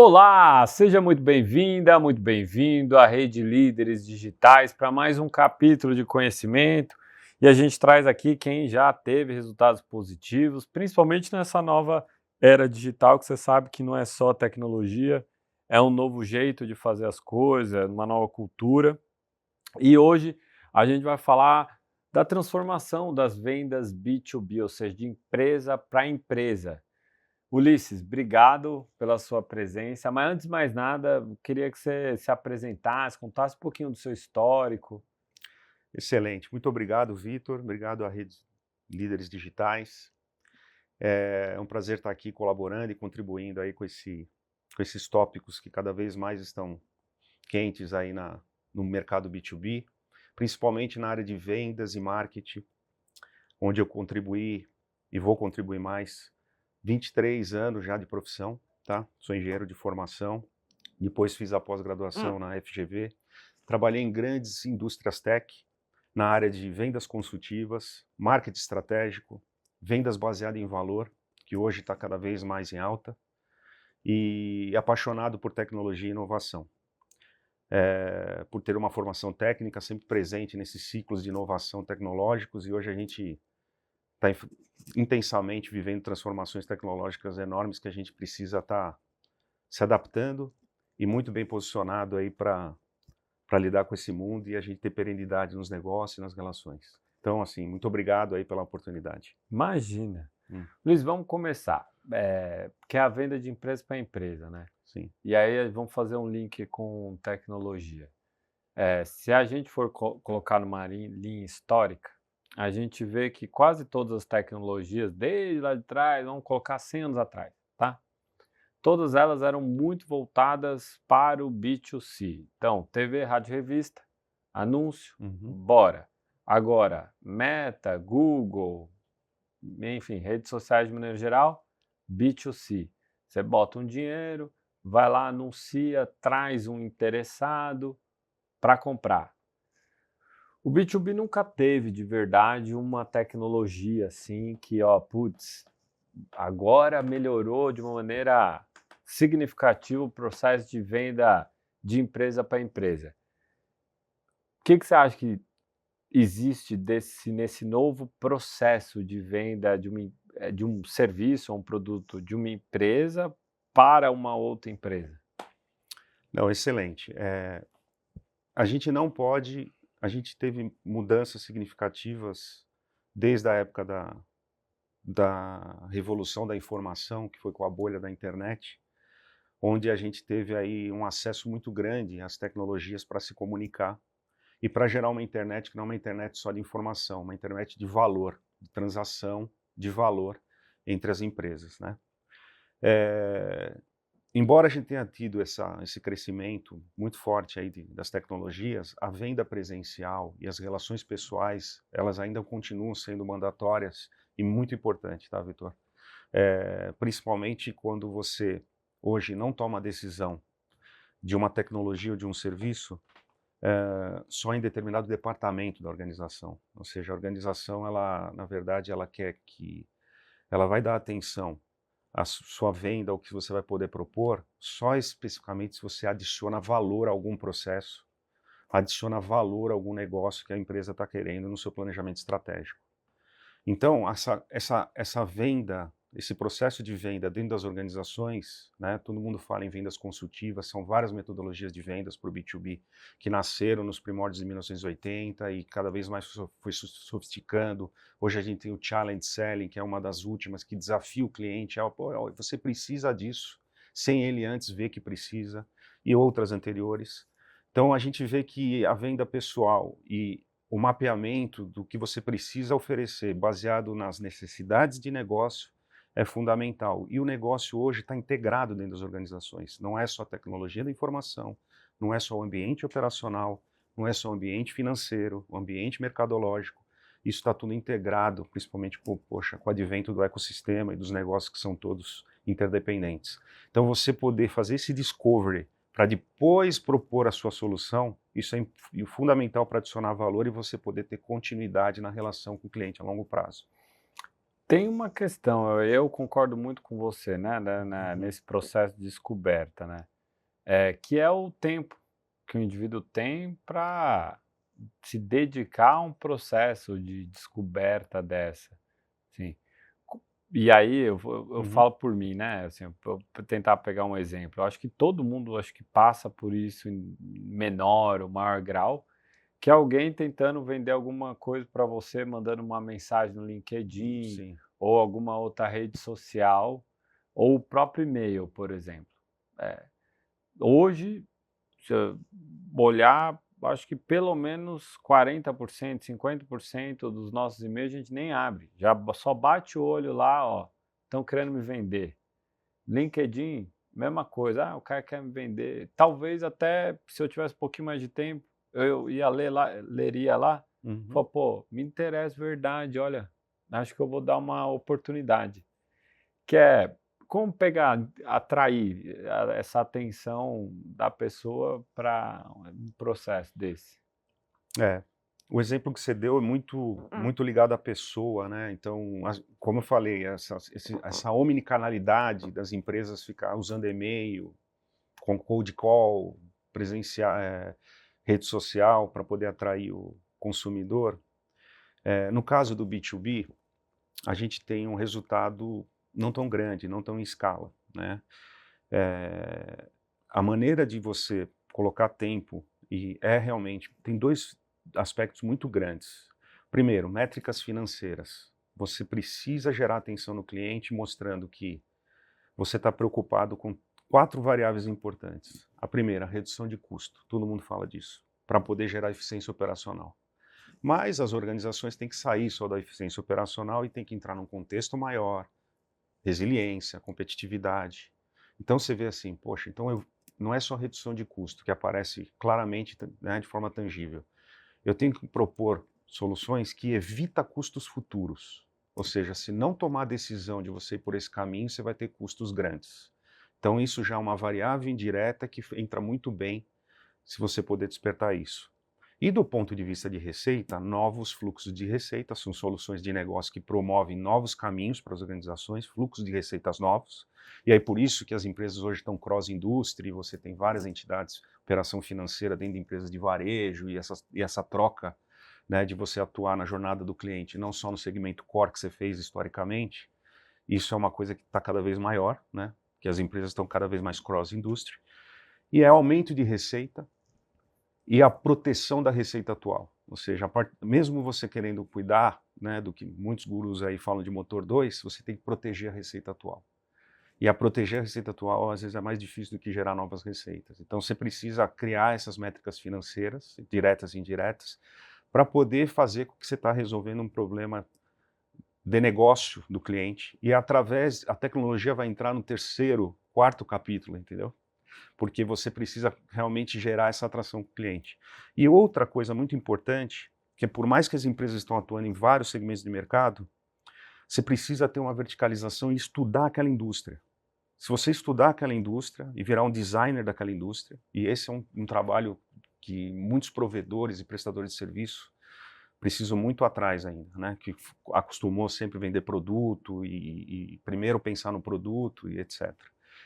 Olá, seja muito bem-vinda, muito bem-vindo à Rede Líderes Digitais para mais um capítulo de conhecimento. E a gente traz aqui quem já teve resultados positivos, principalmente nessa nova era digital, que você sabe que não é só tecnologia, é um novo jeito de fazer as coisas, uma nova cultura. E hoje a gente vai falar da transformação das vendas B2B, ou seja, de empresa para empresa. Ulisses, obrigado pela sua presença, mas antes de mais nada, eu queria que você se apresentasse, contasse um pouquinho do seu histórico. Excelente. Muito obrigado, Vitor. Obrigado à Rede Líderes Digitais. É um prazer estar aqui colaborando e contribuindo aí com esses tópicos que cada vez mais estão quentes aí no mercado B2B, principalmente na área de vendas e marketing, onde eu contribuí e vou contribuir mais 23 anos já de profissão, tá? Sou engenheiro de formação, depois fiz a pós-graduação na FGV, trabalhei em grandes indústrias tech, na área de vendas consultivas, marketing estratégico, vendas baseadas em valor, que hoje está cada vez mais em alta, e apaixonado por tecnologia e inovação. Por ter uma formação técnica sempre presente nesses ciclos de inovação tecnológicos, e hoje a gente está intensamente vivendo transformações tecnológicas enormes que a gente precisa estar se adaptando e muito bem posicionado aí para lidar com esse mundo e a gente ter perenidade nos negócios e nas relações. Então, assim, muito obrigado aí pela oportunidade. Imagina. Hum, Luiz, vamos começar. Que é a venda de empresa para empresa, né? sim. E aí vamos fazer um link com tecnologia. Se a gente for colocar numa linha histórica, a gente vê que quase todas as tecnologias, desde lá de trás, vamos colocar 100 anos atrás, tá? Todas elas eram muito voltadas para o B2C. Então, TV, rádio, revista, anúncio, Uhum. bora. Agora, Meta, Google, enfim, redes sociais de maneira geral, B2C. Você bota um dinheiro, vai lá, anuncia, traz um interessado para comprar. O B2B nunca teve de verdade uma tecnologia assim que, ó, putz, agora melhorou de uma maneira significativa o processo de venda de empresa para empresa. O que você acha que existe nesse novo processo de venda de um serviço ou um produto de uma empresa para uma outra empresa? Não, excelente. A gente não pode, a gente teve mudanças significativas desde a época da revolução da informação, que foi com a bolha da internet, onde a gente teve aí um acesso muito grande às tecnologias para se comunicar e para gerar uma internet que não é uma internet só de informação, uma internet de valor, de transação de valor entre as empresas, né? É, embora a gente tenha tido esse crescimento muito forte aí das tecnologias, a venda presencial e as relações pessoais, elas ainda continuam sendo mandatórias e muito importantes, tá, Vitor? Principalmente quando você hoje não toma a decisão de uma tecnologia ou de um serviço só em determinado departamento da organização. Ou seja, a organização, ela, na verdade, ela quer que ela vai dar atenção à sua venda, ao que você vai poder propor, só especificamente se você adiciona valor a algum processo, adiciona valor a algum negócio que a empresa está querendo no seu planejamento estratégico. Então, essa venda, esse processo de venda dentro das organizações, né, todo mundo fala em vendas consultivas, são várias metodologias de vendas para o B2B que nasceram nos primórdios de 1980 e cada vez mais foi sofisticando. Hoje a gente tem o Challenge Selling, que é uma das últimas, que desafia o cliente, pô, você precisa disso, sem ele antes ver que precisa, e outras anteriores. Então a gente vê que a venda pessoal e o mapeamento do que você precisa oferecer, baseado nas necessidades de negócio, é fundamental. E o negócio hoje está integrado dentro das organizações. Não é só a tecnologia da informação, não é só o ambiente operacional, não é só o ambiente financeiro, o ambiente mercadológico. Isso está tudo integrado, principalmente com o advento do ecossistema e dos negócios que são todos interdependentes. Então, você poder fazer esse discovery para depois propor a sua solução, isso é fundamental para adicionar valor e você poder ter continuidade na relação com o cliente a longo prazo. Tem uma questão, eu concordo muito com você, né, Uhum. nesse processo de descoberta, né, que é o tempo que o indivíduo tem para se dedicar a um processo de descoberta dessa, sim. Co E aí eu Uhum. falo por mim, né, assim, pra tentar pegar um exemplo, eu acho que todo mundo acho que passa por isso em menor ou maior grau, que é alguém tentando vender alguma coisa para você, mandando uma mensagem no LinkedIn Sim. ou alguma outra rede social, ou o próprio e-mail, por exemplo. Eh, Hoje, se eu olhar, acho que pelo menos 40%, 50% dos nossos e-mails a gente nem abre, já só bate o olho lá, ó, estão querendo me vender. LinkedIn, mesma coisa, o cara quer me vender. Talvez até se eu tivesse um pouquinho mais de tempo, eu ia ler lá, leria lá, Uhum. falo: "Pô, me interessa, verdade, olha, acho que eu vou dar uma oportunidade". Que é como pegar, atrair essa atenção da pessoa para um processo desse. É. O exemplo que você deu é muito ligado à pessoa, né, então, como eu falei, essa omnicanalidade das empresas ficar usando e-mail, com cold call, rede social para poder atrair o consumidor. No caso do B2B, a gente tem um resultado não tão grande, não tão em escala, né. Eh, a maneira de você colocar tempo realmente tem 2 aspectos muito grandes. Primeiro, métricas financeiras. Você precisa gerar atenção no cliente mostrando que você está preocupado com 4 variáveis importantes. A primeira, redução de custo, todo mundo fala disso, para poder gerar eficiência operacional. Mas as organizações têm que sair só da eficiência operacional e têm que entrar num contexto maior, resiliência, competitividade. Então você vê assim, poxa, então não é só redução de custo que aparece claramente, né, de forma tangível. Eu tenho que propor soluções que evita custos futuros. Ou seja, se não tomar a decisão de você ir por esse caminho, você vai ter custos grandes. Então isso já é uma variável indireta que entra muito bem se você poder despertar isso. E do ponto de vista de receita, novos fluxos de receita são soluções de negócio que promovem novos caminhos para as organizações, fluxos de receitas novos. E aí por isso que as empresas hoje estão cross-indústria, e você tem várias entidades, operação financeira dentro de empresas de varejo, e essa troca, né, de você atuar na jornada do cliente, não só no segmento core que você fez historicamente. Isso é uma coisa que está cada vez maior, né, que as empresas estão cada vez mais cross-indústria. E é aumento de receita, e a proteção da receita atual. Ou seja, mesmo você querendo cuidar, né, do que muitos gurus aí falam de motor 2, você tem que proteger a receita atual. E a proteger a receita atual, às vezes, é mais difícil do que gerar novas receitas. Então, você precisa criar essas métricas financeiras, diretas e indiretas, para poder fazer com que você está resolvendo um problema de negócio do cliente. E através, a tecnologia vai entrar no terceiro, quarto capítulo, entendeu? Porque você precisa realmente gerar essa atração com o cliente. E outra coisa muito importante, que é por mais que as empresas estão atuando em vários segmentos de mercado, você precisa ter uma verticalização e estudar aquela indústria. Se você estudar aquela indústria e virar um designer daquela indústria, e esse é um trabalho que muitos provedores e prestadores de serviço precisam muito atrás ainda, né? Que acostumou sempre vender produto e primeiro pensar no produto e etc.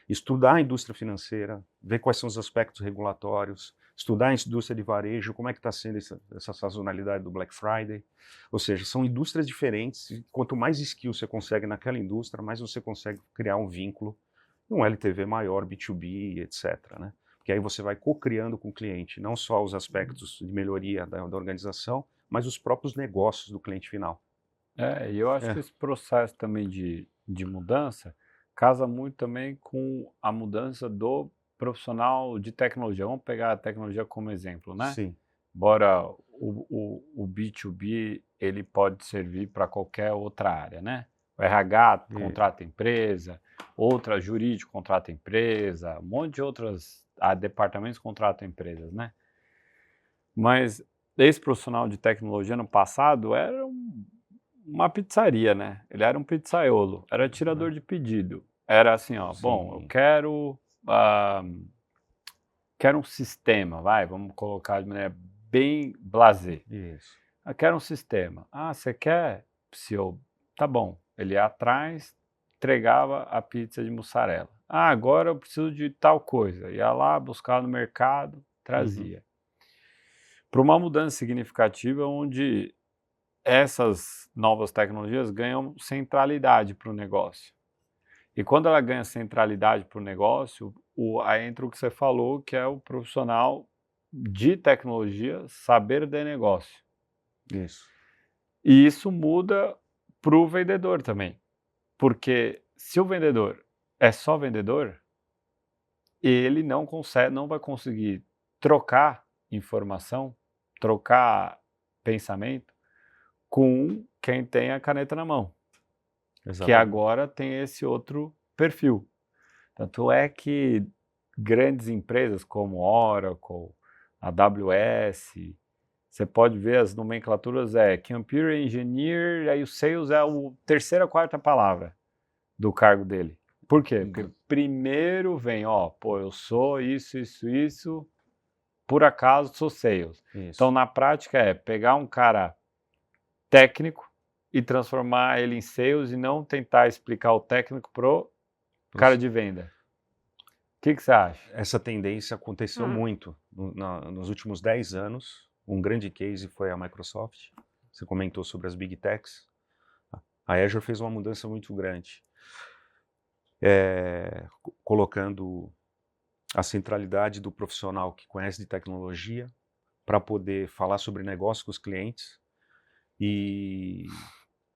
Estudar a indústria financeira, ver quais são os aspectos regulatórios, estudar a indústria de varejo, como é que está sendo essa sazonalidade do Black Friday. Ou seja, são indústrias diferentes e quanto mais skills você consegue naquela indústria, mais você consegue criar um vínculo, um LTV maior, B2B, etc. Né? Porque aí você vai co-criando com o cliente, não só os aspectos de melhoria da organização, mas os próprios negócios do cliente final. E eu acho É, que esse processo também de mudança casa muito também com a mudança do profissional de tecnologia. Vamos pegar a tecnologia como exemplo, né? sim, Embora o B2B ele pode servir para qualquer outra área, né? O RH e- contrata empresa, outra jurídico contrata empresa, um monte de outros departamentos contratam empresas, né? Mas esse profissional de tecnologia no passado era uma pizzaria, né? Ele era um pizzaiolo, era tirador de pedido. Era assim, ó, bom, eu sim, ah, quero um sistema, vai, vamos colocar de maneira bem blasé. isso. Eu quero um sistema. Ah, você quer, CEO? Tá bom. Ele ia atrás, entregava a pizza de mussarela. Ah, agora eu preciso de tal coisa. Ia lá, buscar no mercado, trazia. Para uma mudança significativa onde essas novas tecnologias ganham centralidade para o negócio. E quando ela ganha centralidade para o negócio, aí entra o que você falou, que é o profissional de tecnologia saber de negócio. Isso. E isso muda para o vendedor também. Porque se o vendedor é só vendedor, ele não vai conseguir trocar informação, trocar pensamento com quem tem a caneta na mão, que Exatamente. agora tem esse outro perfil. Tanto é que grandes empresas como Oracle, AWS, você pode ver as nomenclaturas Computer Engineer, aí o Sales é a terceira, quarta palavra do cargo dele. Por quê? Porque primeiro vem, eu sou isso, por acaso sou Sales. Isso. Então, na prática pegar um cara técnico e transformar ele em Sales e não tentar explicar o técnico pro cara de venda. O que você acha? Essa tendência aconteceu muito nos últimos 10 anos. Um grande case foi a Microsoft. Você comentou sobre as Big Techs. A Azure fez uma mudança muito grande, colocando a centralidade do profissional que conhece de tecnologia para poder falar sobre negócio com os clientes e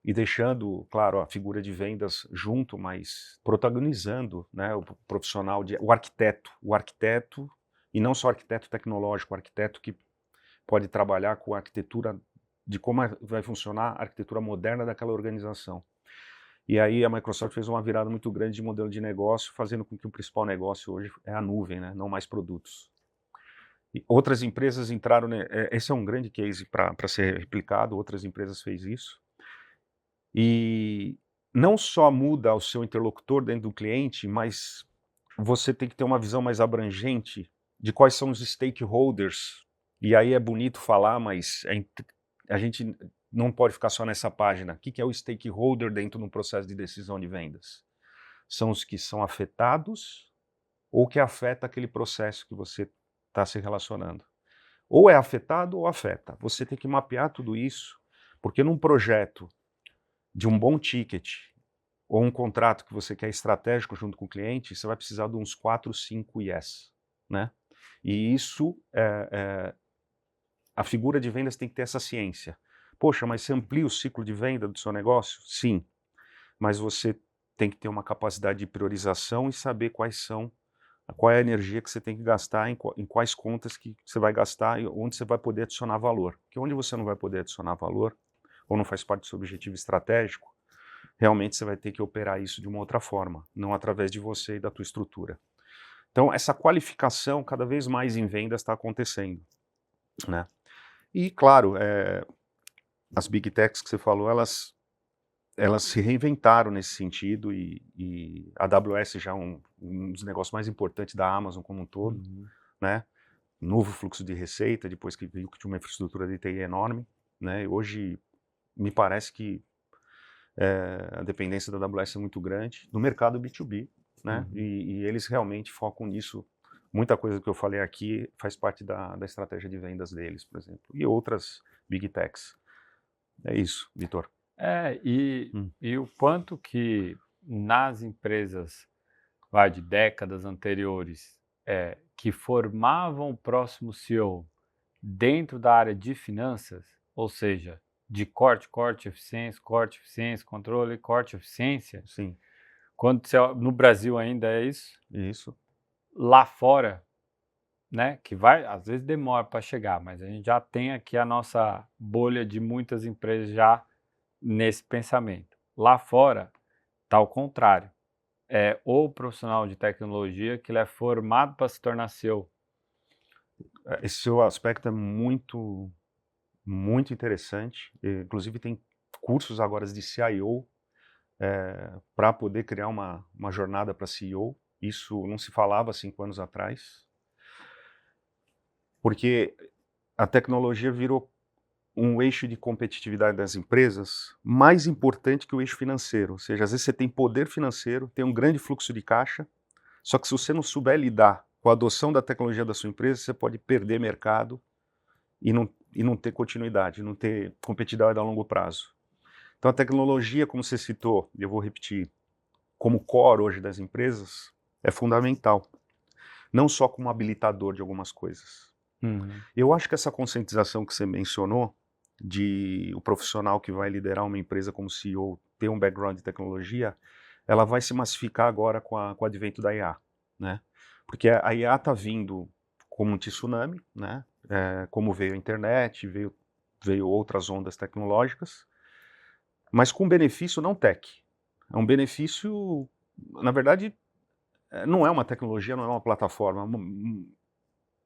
deixando, claro, a figura de vendas junto, mas protagonizando, né, o profissional, o arquiteto, e não só arquiteto tecnológico, o arquiteto que pode trabalhar com a arquitetura de como vai funcionar a arquitetura moderna daquela organização. E aí a Microsoft fez uma virada muito grande de modelo de negócio, fazendo com que o principal negócio hoje é a nuvem, né, não mais produtos. E outras empresas entraram, esse é um grande case para ser replicado, outras empresas fez isso. E não só muda o seu interlocutor dentro do cliente, mas você tem que ter uma visão mais abrangente de quais são os stakeholders. E aí é bonito falar, mas a gente não pode ficar só nessa página. O que é o stakeholder dentro de um processo de decisão de vendas? São os que são afetados ou que afeta aquele processo que você está se relacionando. Ou é afetado ou afeta. Você tem que mapear tudo isso, porque num projeto de um bom ticket ou um contrato que você quer estratégico junto com o cliente, você vai precisar de uns 4, 5 yes, né? E isso, a figura de vendas tem que ter essa ciência. Poxa, mas você amplia o ciclo de venda do seu negócio? Sim, mas você tem que ter uma capacidade de priorização e saber qual é a energia que você tem que gastar, em quais contas que você vai gastar e onde você vai poder adicionar valor. Porque onde você não vai poder adicionar valor, ou não faz parte do seu objetivo estratégico, realmente você vai ter que operar isso de uma outra forma, não através de você e da tua estrutura. Então, essa qualificação cada vez mais em vendas está acontecendo, né? E, claro, as Big Techs que você falou, elas se reinventaram nesse sentido e a AWS já é um dos negócios mais importantes da Amazon como um todo, né? Novo fluxo de receita, depois que viu que tinha uma infraestrutura de TI enorme, né? E hoje, me parece que a dependência da AWS é muito grande no mercado B2B, né? E eles realmente focam nisso. Muita coisa que eu falei aqui faz parte da estratégia de vendas deles, por exemplo, e outras Big Techs. É isso, Vitor. E o quanto que nas empresas de décadas anteriores que formavam o próximo CEO dentro da área de finanças, ou seja, de corte, eficiência, controle, corte, eficiência. Sim. No Brasil ainda é isso? Isso. Lá fora, né, que às vezes demora para chegar, mas a gente já tem aqui a nossa bolha de muitas empresas já nesse pensamento. Lá fora, está ao contrário. É o profissional de tecnologia que ele é formado para se tornar CEO. Esse seu aspecto é muito, muito interessante. Inclusive tem cursos agora de CIO para poder criar uma jornada para CEO. Isso não se falava 5 anos atrás. Porque a tecnologia virou um eixo de competitividade das empresas mais importante que o eixo financeiro. Ou seja, às vezes você tem poder financeiro, tem um grande fluxo de caixa, só que se você não souber lidar com a adoção da tecnologia da sua empresa, você pode perder mercado e não ter continuidade, não ter competitividade a longo prazo. Então a tecnologia, como você citou, e eu vou repetir, como core hoje das empresas, é fundamental. Não só como habilitador de algumas coisas. Uhum. Eu acho que essa conscientização que você mencionou, de o profissional que vai liderar uma empresa como CEO ter um background de tecnologia, ela vai se massificar agora com o advento da IA, né? Porque a IA está vindo como um tsunami, né? Como veio a internet, veio outras ondas tecnológicas, mas com benefício não tech. É um benefício, na verdade, não é uma tecnologia, não é uma plataforma, é um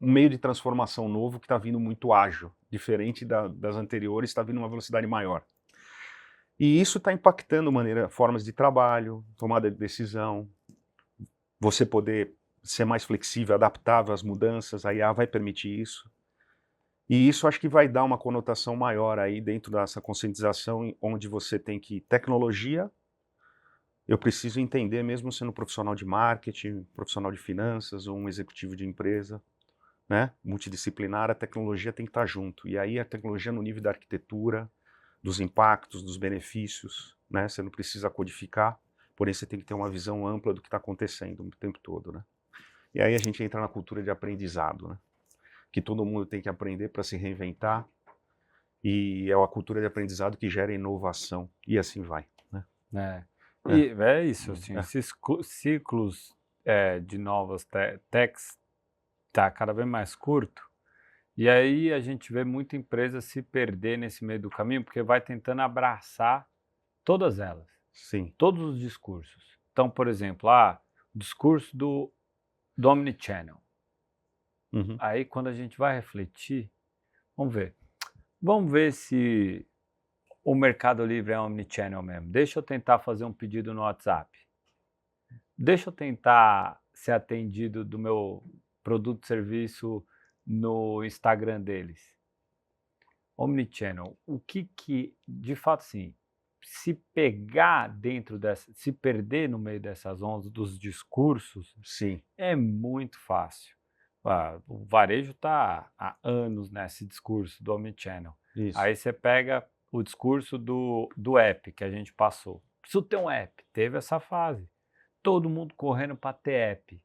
meio de transformação novo que está vindo muito ágil, diferente das anteriores, está vindo uma velocidade maior. E isso está impactando formas de trabalho, tomada de decisão, você poder ser mais flexível, adaptável às mudanças, a IA vai permitir isso. E isso acho que vai dar uma conotação maior aí dentro dessa conscientização, onde você tem que tecnologia, eu preciso entender mesmo sendo profissional de marketing, profissional de finanças ou um executivo de empresa, né, multidisciplinar, a tecnologia tem que estar junto. E aí a tecnologia no nível da arquitetura, dos impactos, dos benefícios, né, você não precisa codificar, porém você tem que ter uma visão ampla do que está acontecendo o tempo todo, né. E aí a gente entra na cultura de aprendizado, né, que todo mundo tem que aprender para se reinventar, e é a cultura de aprendizado que gera inovação, e assim vai, né. É. É, E é isso, assim, é, esses ciclos de novas techs tá cada vez mais curto, e aí a gente vê muita empresa se perder nesse meio do caminho, porque vai tentando abraçar todas elas, sim. todos os discursos. Então, por exemplo, o discurso do Omnichannel. Uhum. Aí quando a gente vai refletir, vamos ver. Vamos ver se o Mercado Livre é Omnichannel mesmo. Deixa eu tentar fazer um pedido no WhatsApp. Deixa eu tentar ser atendido do meu produto, serviço no Instagram deles. Omnichannel, o que de fato, sim, se pegar dentro dessa, se perder no meio dessas ondas dos discursos, Sim, é muito fácil. O varejo está há anos nesse discurso do Omnichannel. isso. Aí você pega o discurso do app que a gente passou. Preciso ter um app. Teve essa fase. Todo mundo correndo para ter app.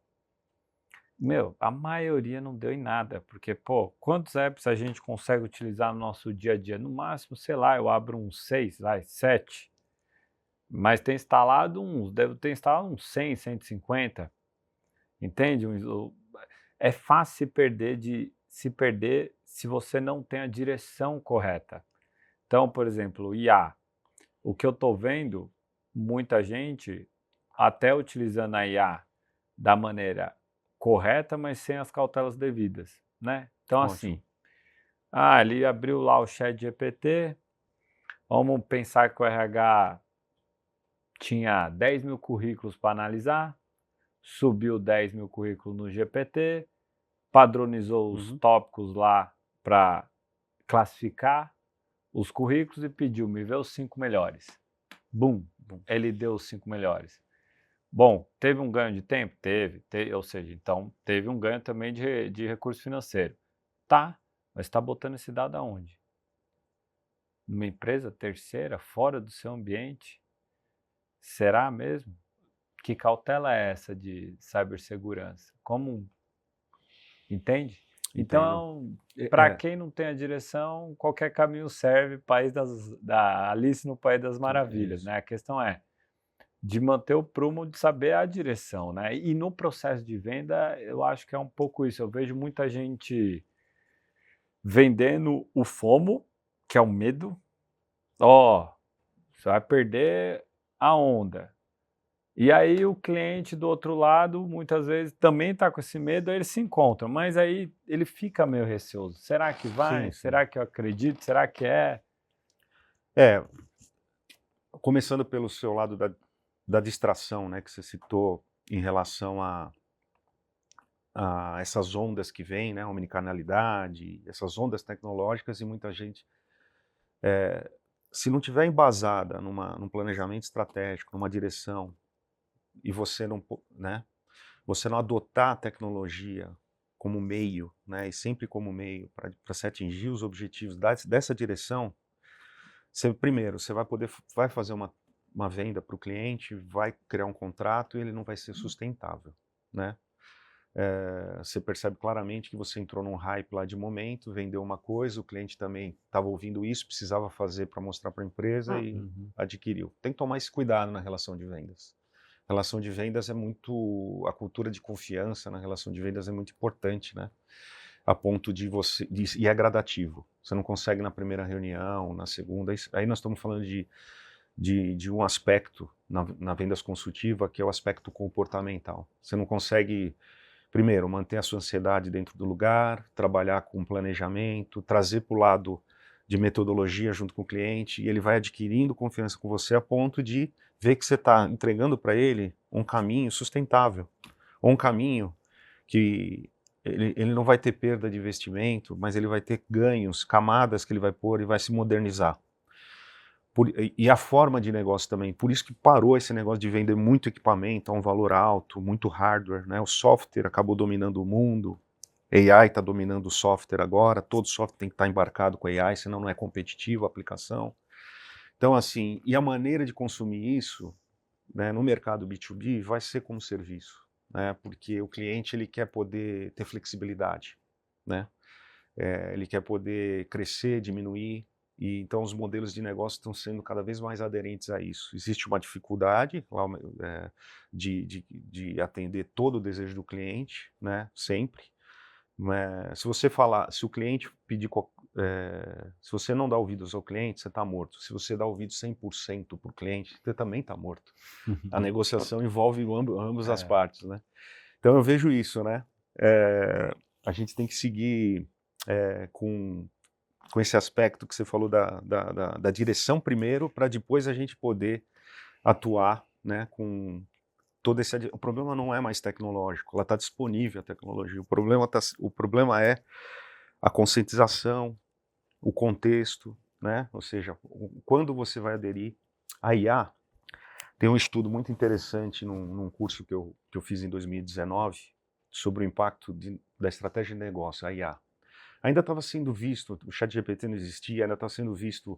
Meu, a maioria não deu em nada, porque, pô, quantos apps a gente consegue utilizar no nosso dia a dia? No máximo, sei lá, eu abro uns 6, vai, 7, mas tem instalado devo ter instalado uns 100, 150, entende? É fácil se perder se você não tem a direção correta. Então, por exemplo, IA, o que eu estou vendo, muita gente até utilizando a IA da maneira correta, mas sem as cautelas devidas, né? Então, Ótimo. assim, ele abriu lá o chat GPT, vamos pensar que o RH tinha 10 mil currículos para analisar, subiu 10 mil currículos no GPT, padronizou os Uhum. tópicos lá para classificar os currículos e pediu, me vê os 5 melhores. Bum, Bom. ele deu os 5 melhores. Bom, teve um ganho de tempo? Teve, ou seja, então teve um ganho também de recurso financeiro. Tá, mas está botando esse dado aonde? Numa empresa terceira, fora do seu ambiente? Será mesmo? Que cautela é essa de cibersegurança? Como, entende? Entendo. Então, É, para é, quem não tem a direção, qualquer caminho serve, da Alice no País das Maravilhas, isso. né? A questão é de manter o prumo de saber a direção, né? E no processo de venda, eu acho que é um pouco isso. Eu vejo muita gente vendendo o FOMO, que é o medo. Você vai perder a onda. E aí o cliente do outro lado, muitas vezes, também está com esse medo, aí eles se encontram, mas aí ele fica meio receoso. Será que vai? Sim, sim. Será que eu acredito? Será que é? É, começando pelo seu lado da distração, né, que você citou em relação a essas ondas que vêm, né, omnicanalidade, essas ondas tecnológicas, e muita gente Se não tiver embasada num planejamento estratégico, numa direção, e você não, né, você não adotar a tecnologia como meio, né, e sempre como meio para se atingir os objetivos dessa direção, primeiro, você vai fazer uma venda para o cliente, vai criar um contrato e ele não vai ser sustentável, né? Você percebe claramente que você entrou num hype lá de momento, vendeu uma coisa, o cliente também estava ouvindo isso, precisava fazer para mostrar para a empresa e Uhum. adquiriu. Tem que tomar esse cuidado na relação de vendas. Relação de vendas a cultura de confiança na relação de vendas é muito importante, né? A ponto e é gradativo. Você não consegue na primeira reunião, na segunda, aí nós estamos falando de um aspecto na vendas consultiva, que é o aspecto comportamental. Você não consegue, primeiro, manter a sua ansiedade dentro do lugar, trabalhar com planejamento, trazer para o lado de metodologia junto com o cliente, e ele vai adquirindo confiança com você a ponto de ver que você está entregando para ele um caminho sustentável, ou um caminho que ele não vai ter perda de investimento, mas ele vai ter ganhos, camadas que ele vai pôr e vai se modernizar. E a forma de negócio também, por isso que parou esse negócio de vender muito equipamento a um valor alto, muito hardware, né? O software acabou dominando o mundo, AI está dominando o software agora, todo software tem que estar embarcado com AI, senão não é competitivo a aplicação. Então, assim, e a maneira de consumir isso, né, no mercado B2B vai ser como serviço, né? Porque o cliente ele quer poder ter flexibilidade, né? Ele quer poder crescer, diminuir, e então os modelos de negócio estão sendo cada vez mais aderentes a isso. Existe uma dificuldade lá, de atender todo o desejo do cliente, né, sempre. Se o cliente pedir, se você não dá ouvidos ao cliente, você está morto. Se você dá ouvidos 100% para o cliente, você também está morto. A negociação envolve ambas as partes, né? Então eu vejo isso, né? A gente tem que seguir com esse aspecto que você falou da direção primeiro, para depois a gente poder atuar, né, com todo esse... O problema não é mais tecnológico, ela está disponível a tecnologia, o problema é a conscientização, o contexto, né, ou seja, quando você vai aderir a IA. Tem um estudo muito interessante num curso que eu fiz em 2019 sobre o impacto da estratégia de negócio, a IA. Ainda estava sendo visto, o ChatGPT não existia, ainda estava sendo visto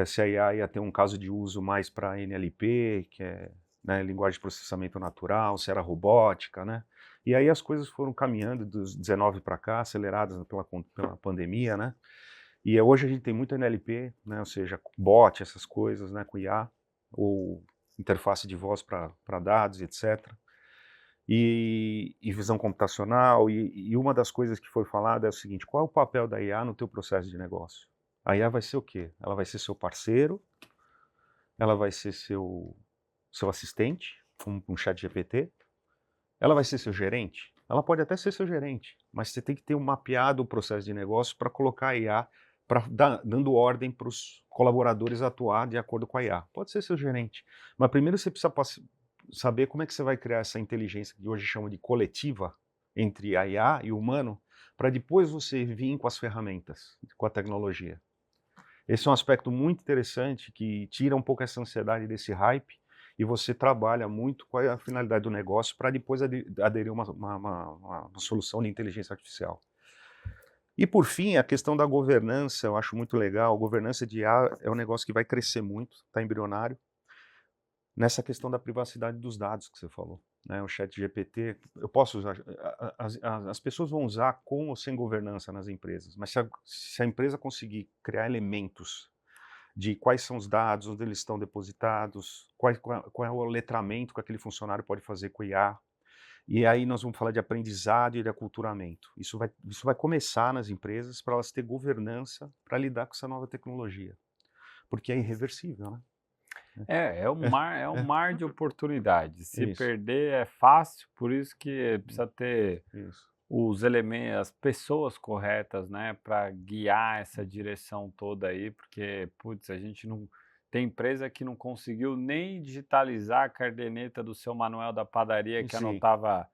se a IA ia ter um caso de uso mais para NLP, que é, né, linguagem de processamento natural, se era robótica, né? E aí as coisas foram caminhando dos 19 para cá, aceleradas pela pandemia, né? E hoje a gente tem muito NLP, né? Ou seja, bot, essas coisas, né, com IA, ou interface de voz para dados, etc. E visão computacional, e uma das coisas que foi falada é o seguinte: qual é o papel da IA no teu processo de negócio? A IA vai ser o quê? Ela vai ser seu parceiro, ela vai ser seu assistente, como um chat GPT, ela vai ser seu gerente? Ela pode até ser seu gerente, mas você tem que ter mapeado o processo de negócio para colocar a IA, dando ordem para os colaboradores atuar de acordo com a IA. Pode ser seu gerente, mas primeiro você precisa saber como é que você vai criar essa inteligência que hoje chama de coletiva entre a IA e o humano, para depois você vir com as ferramentas, com a tecnologia. Esse é um aspecto muito interessante que tira um pouco essa ansiedade desse hype, e você trabalha muito qual é a finalidade do negócio para depois aderir a uma solução de inteligência artificial. E por fim, a questão da governança, eu acho muito legal. A governança de IA é um negócio que vai crescer muito, está embrionário, nessa questão da privacidade dos dados que você falou, né? O ChatGPT, eu posso usar, as pessoas vão usar com ou sem governança nas empresas, mas se a empresa conseguir criar elementos de quais são os dados, onde eles estão depositados, qual é o letramento que aquele funcionário pode fazer com o IA. E aí nós vamos falar de aprendizado e de aculturamento. Isso vai começar nas empresas para elas terem governança para lidar com essa nova tecnologia, porque é irreversível, né? É um mar de oportunidades. Se Isso, perder é fácil, por isso que precisa ter isso. os elementos, as pessoas corretas, né, para guiar essa direção toda aí, porque, putz, a gente não tem empresa que não conseguiu nem digitalizar a caderneta do seu Manuel da padaria, que Sim, anotava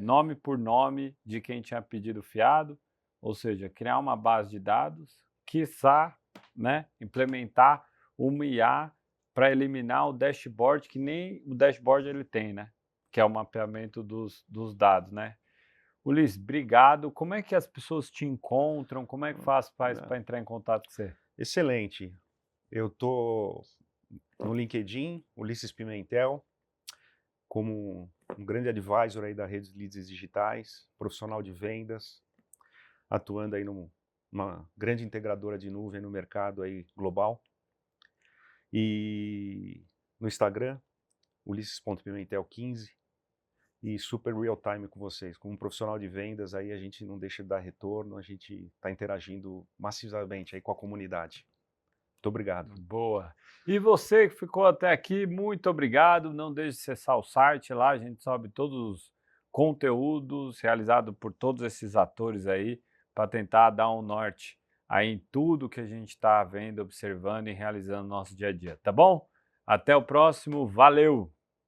nome por nome de quem tinha pedido fiado, ou seja, criar uma base de dados, quiçá né, implementar uma IA para eliminar o dashboard, que nem o dashboard ele tem, né, que é o mapeamento dos dados, né. Ulisses, obrigado. Como é que as pessoas te encontram? Como é que faz para entrar em contato com você? Excelente. Eu tô no LinkedIn, Ulisses Pimentel, como um grande advisor aí da rede de leads digitais, profissional de vendas, atuando aí numa grande integradora de nuvem no mercado aí global. E no Instagram, ulisses.pimentel15, e super real time com vocês. Como um profissional de vendas, aí a gente não deixa de dar retorno, a gente está interagindo massivamente aí com a comunidade. Muito obrigado. Boa. E você que ficou até aqui, muito obrigado. Não deixe de acessar o site lá, a gente sobe todos os conteúdos realizados por todos esses atores aí, para tentar dar um norte aí em tudo que a gente está vendo, observando e realizando no nosso dia a dia, tá bom? Até o próximo, valeu!